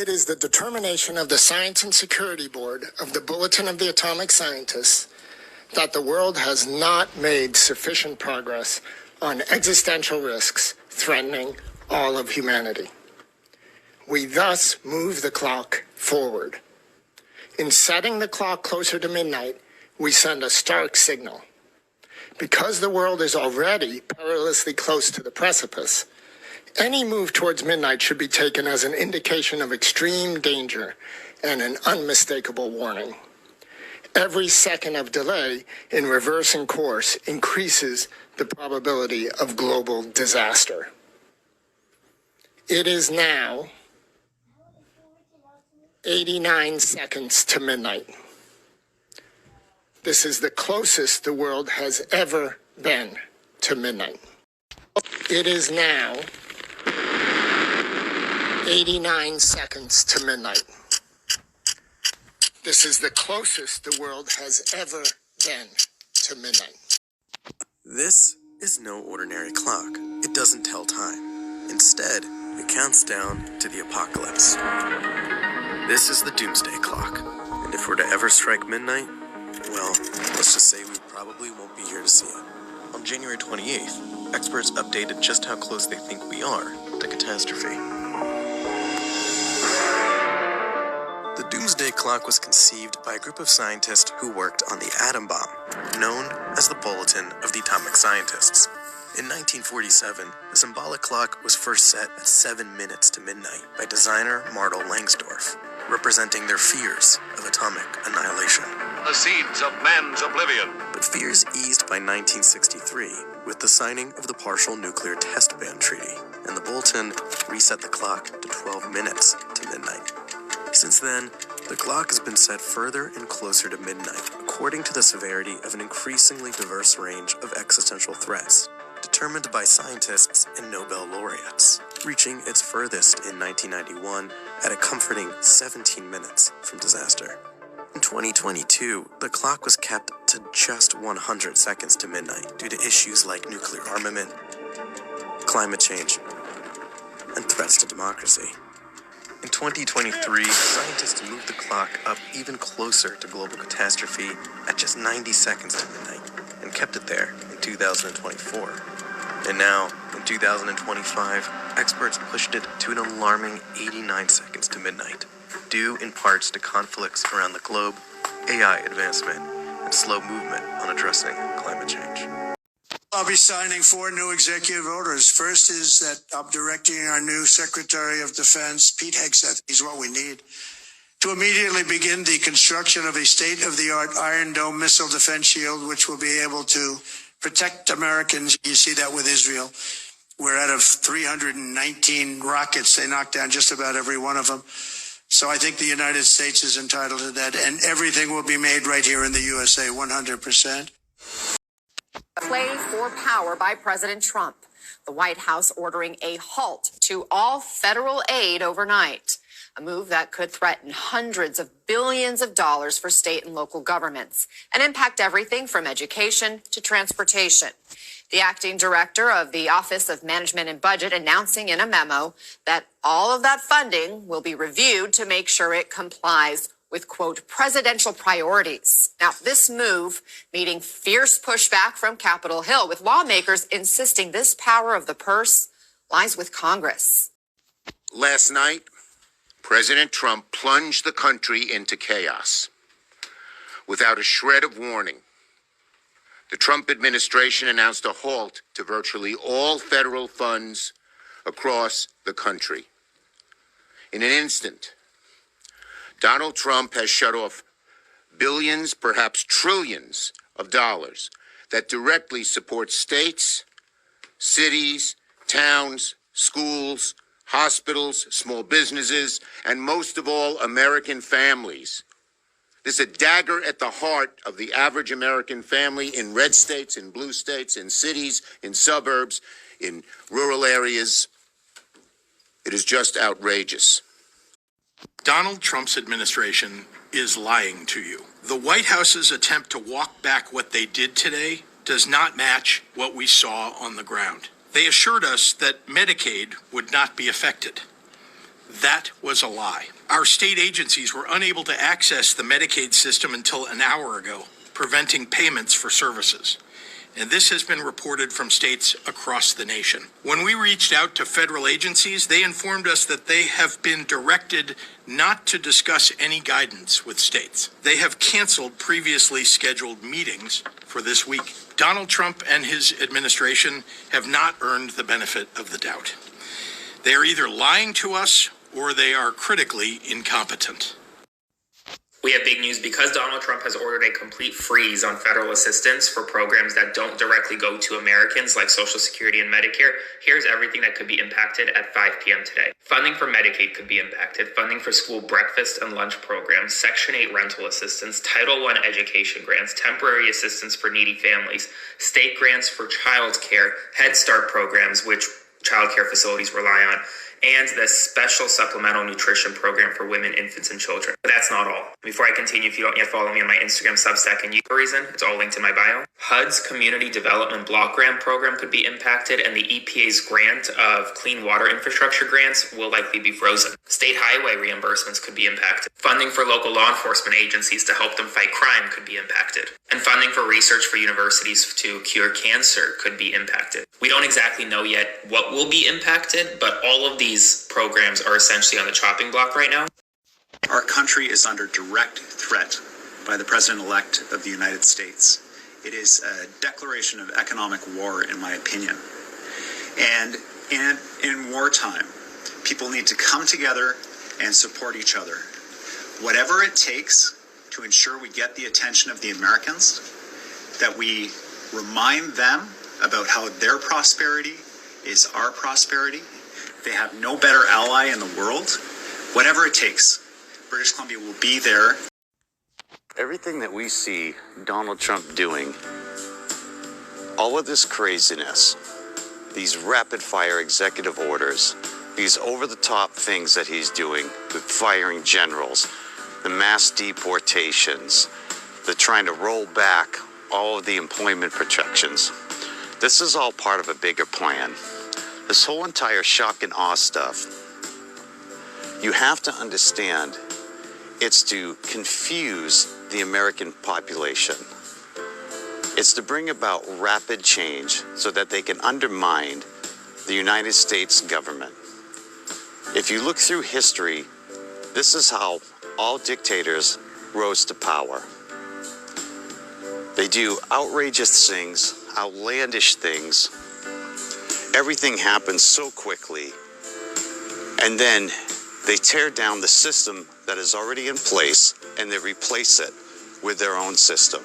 It is the determination of the Science and Security Board of the Bulletin of the Atomic Scientists that the world has not made sufficient progress on existential risks threatening all of humanity. We thus move the clock forward. In setting the clock closer to midnight, we send a stark signal. Because the world is already perilously close to the precipice, any move towards midnight should be taken as an indication of extreme danger and an unmistakable warning. Every second of delay in reversing course increases the probability of global disaster. It is now 89 seconds to midnight. This is the closest the world has ever been to midnight. It is now 89 seconds to midnight. This is the closest the world has ever been to midnight. This is no ordinary clock. It doesn't tell time. Instead, it counts down to the apocalypse. This is the Doomsday Clock. And if we're to ever strike midnight, well, let's just say we probably won't be here to see it. On January 28th, experts updated just how close they think we are to catastrophe. The Doomsday Clock was conceived by a group of scientists who worked on the atom bomb, known as the Bulletin of the Atomic Scientists. In 1947, the symbolic clock was first set at 7 minutes to midnight by designer Martel Langsdorff, representing their fears of atomic annihilation. The seeds of man's oblivion. But fears eased by 1963 with the signing of the Partial Nuclear Test Ban Treaty, and the Bulletin reset the clock to 12 minutes to midnight. Since then, the clock has been set further and closer to midnight, according to the severity of an increasingly diverse range of existential threats, determined by scientists and Nobel laureates, reaching its furthest in 1991 at a comforting 17 minutes from disaster. In 2022, the clock was kept to just 100 seconds to midnight due to issues like nuclear armament, climate change, and threats to democracy. In 2023, scientists moved the clock up even closer to global catastrophe at just 90 seconds to midnight and kept it there in 2024. And now, in 2025, experts pushed it to an alarming 89 seconds to midnight, due in parts to conflicts around the globe, AI advancement, and slow movement on addressing climate change. I'll be signing 4 new executive orders. First is that I'm directing our new Secretary of Defense, Pete Hegseth, he's what we need, to immediately begin the construction of a state-of-the-art Iron Dome missile defense shield, which will be able to protect Americans. You see that with Israel, where out of 319 rockets, they knocked down just about every one of them. So I think the United States is entitled to that, and everything will be made right here in the USA, 100%. Play for power by President Trump. The White House ordering a halt to all federal aid overnight, a move that could threaten hundreds of billions of dollars for state and local governments and impact everything from education to transportation. The acting director of the Office of Management and Budget announcing in a memo that all of that funding will be reviewed to make sure it complies with, quote, presidential priorities. Now, this move meeting fierce pushback from Capitol Hill, with lawmakers insisting this power of the purse lies with Congress. Last night, President Trump plunged the country into chaos without a shred of warning. The Trump administration announced a halt to virtually all federal funds across the country. In an instant, Donald Trump has shut off billions, perhaps trillions of dollars that directly support states, cities, towns, schools, hospitals, small businesses, and most of all, American families. This is a dagger at the heart of the average American family in red states, in blue states, in cities, in suburbs, in rural areas. It is just outrageous. Donald Trump's administration is lying to you. The White House's attempt to walk back what they did today does not match what we saw on the ground. They assured us that Medicaid would not be affected. That was a lie. Our state agencies were unable to access the Medicaid system until an hour ago, preventing payments for services. And this has been reported from states across the nation. When we reached out to federal agencies, they informed us that they have been directed not to discuss any guidance with states. They have canceled previously scheduled meetings for this week. Donald Trump and his administration have not earned the benefit of the doubt. They are either lying to us or they are critically incompetent. We have big news because Donald Trump has ordered a complete freeze on federal assistance for programs that don't directly go to Americans like Social Security and Medicare. Here's everything that could be impacted at 5 p.m. today. Funding for Medicaid could be impacted. Funding for school breakfast and lunch programs, Section 8 rental assistance, Title I education grants, temporary assistance for needy families, state grants for child care, Head Start programs, which child care facilities rely on, and the special supplemental nutrition program for women, infants, and children. But that's not all. Before I continue, if you don't yet follow me on my Instagram, Substack, and YouTube reason, it's all linked in my bio. HUD's Community Development Block Grant program could be impacted, and the EPA's grant of clean water infrastructure grants will likely be frozen. State highway reimbursements could be impacted. Funding for local law enforcement agencies to help them fight crime could be impacted. And funding for research for universities to cure cancer could be impacted. We don't exactly know yet what will be impacted, but all of these programs are essentially on the chopping block right now. Our country is under direct threat by the President-elect of the United States. It is a declaration of economic war, in my opinion. And in wartime, people need to come together and support each other. Whatever it takes to ensure we get the attention of the Americans, that we remind them about how their prosperity is our prosperity. They have no better ally in the world. Whatever it takes, British Columbia will be there. Everything that we see Donald Trump doing, all of this craziness, these rapid-fire executive orders, these over-the-top things that he's doing with firing generals, the mass deportations, the trying to roll back all of the employment protections, this is all part of a bigger plan. This whole entire shock and awe stuff, you have to understand, it's to confuse the American population. It's to bring about rapid change so that they can undermine the United States government. If you look through history, this is how all dictators rose to power. They do outrageous things, outlandish things. Everything happens so quickly. And then they tear down the system that is already in place and they replace it with their own system.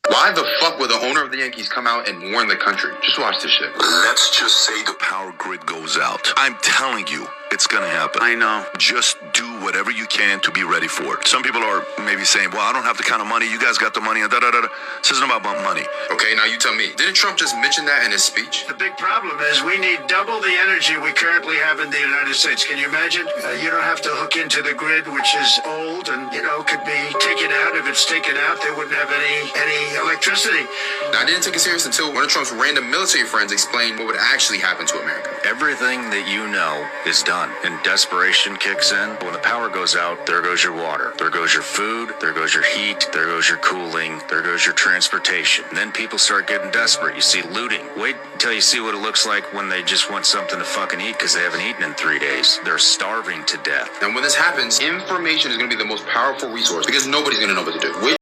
Why the fuck would the owner of the Yankees come out and warn the country? Just watch this shit. Let's just say the power grid goes out. I'm telling you, it's gonna happen. I know. Just do whatever you can to be ready for it. Some people are maybe saying, well, I don't have the kind of money. You guys got the money and da-da-da-da. This isn't about money. Okay, now you tell me. Didn't Trump just mention that in his speech? The big problem is we need double the energy we currently have in the United States. Can you imagine? You don't have to hook into the grid, which is old and, could be taken out. If it's taken out, they wouldn't have any electricity. Now, I didn't take it serious until one of Trump's random military friends explained what would actually happen to America. Everything that you know is done, and desperation kicks in. When the power goes out, there goes your water, there goes your food, there goes your heat, there goes your cooling, there goes your transportation. And then people start getting desperate. You see looting. Wait until you see what it looks like when they just want something to fucking eat because they haven't eaten in 3 days. They're starving to death. And when this happens, information is going to be the most powerful resource because nobody's going to know what to do.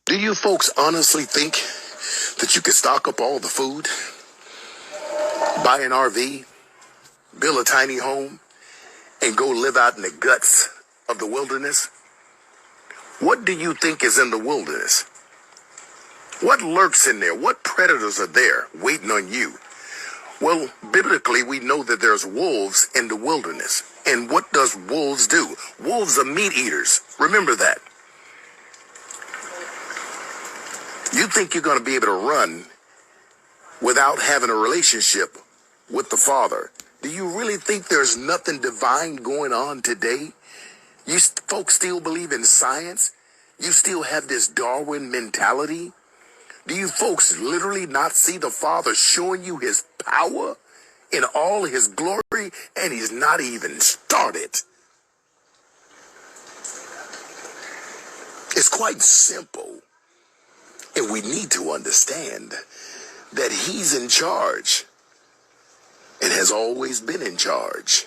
Do you folks honestly think that you could stock up all the food, buy an RV, build a tiny home, and go live out in the guts of the wilderness? What do you think is in the wilderness? What lurks in there? What predators are there waiting on you? Well, biblically, we know that there's wolves in the wilderness. And what does wolves do? Wolves are meat eaters. Remember that. You think you're going to be able to run without having a relationship with the Father? Do you really think there's nothing divine going on today? You folks still believe in science? You still have this Darwin mentality? Do you folks literally not see the Father showing you his power in all his glory? country, and he's not even started. It's quite simple, and we need to understand that he's in charge and has always been in charge.